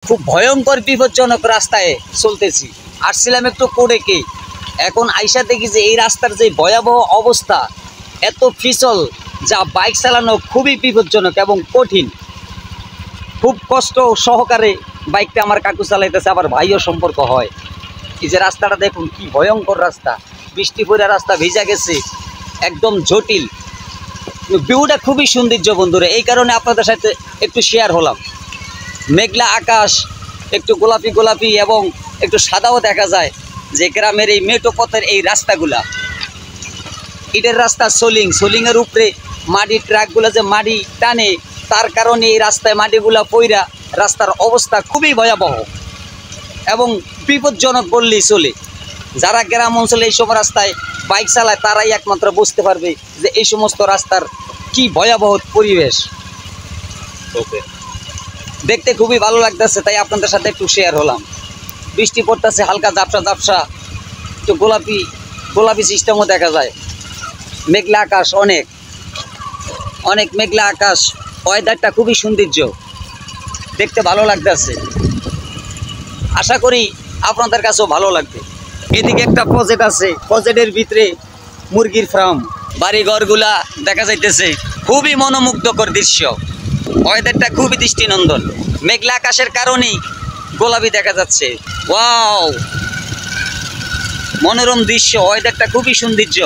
খুব ভয়ঙ্কর বিপজ্জনক রাস্তায় চলতেছি। আসছিলাম একটু কোডেকে, এখন আইসা দেখি যে এই রাস্তার যে ভয়াবহ অবস্থা, এত পিছল, যা বাইক চালানো খুবই বিপজ্জনক এবং কঠিন। খুব কষ্ট সহকারে বাইকটা আমার কাকু চালাইতেছে, আবার ভাইও সম্পর্ক হয়। এই যে রাস্তাটা দেখুন কি ভয়ঙ্কর রাস্তা, বৃষ্টি পড়ে রাস্তা ভিজা গেছে, একদম জটিল। ভিউটা খুবই সৌন্দর্য বন্ধুরা, এই কারণে আপনাদের সাথে একটু শেয়ার হলাম। মেঘলা আকাশ, একটু গোলাপি গোলাপি এবং একটু সাদাও দেখা যায় যে গ্রামের এই মেটো পথের এই রাস্তাগুলা, ইটের রাস্তা, সোলিংয়ের উপরে মাটির ট্রাকগুলো যে মাটি টানে, তার কারণে এই রাস্তায় মাটিগুলা পইরা রাস্তার অবস্থা খুবই ভয়াবহ এবং বিপজ্জনক বললেই চলে। যারা গ্রাম অঞ্চলে এই সব রাস্তায় বাইক চালায় তারাই একমাত্র বুঝতে পারবে যে এই সমস্ত রাস্তার কি ভয়াবহ পরিবেশ। ওকে, দেখতে খুবই ভালো লাগতেছে, তাই আপনাদের সাথে একটু শেয়ার হলাম। বৃষ্টি পড়তেছে হালকা ঝাপসা, একটু গোলাপি সিস্টেমও দেখা যায়। মেঘলা আকাশ, অনেক মেঘলা আকাশ, ওয়েদারটা খুবই সৌন্দর্য, দেখতে ভালো লাগতেছে। আশা করি আপনাদের কাছেও ভালো লাগবে। এদিকে একটা প্রজেক্ট আছে, প্রজেক্টের ভিতরে মুরগির ফার্ম, বাড়িঘরগুলা দেখা যাইতেছে, খুবই মনোমুগ্ধকর দৃশ্য। ওয়েদারটা খুবই দৃষ্টিনন্দন, মেঘলা আকাশের কারণেই গোলাপি দেখা যাচ্ছে। ওয়াও, মনোরম দৃশ্য, ওয়েদারটা খুবই সৌন্দর্য।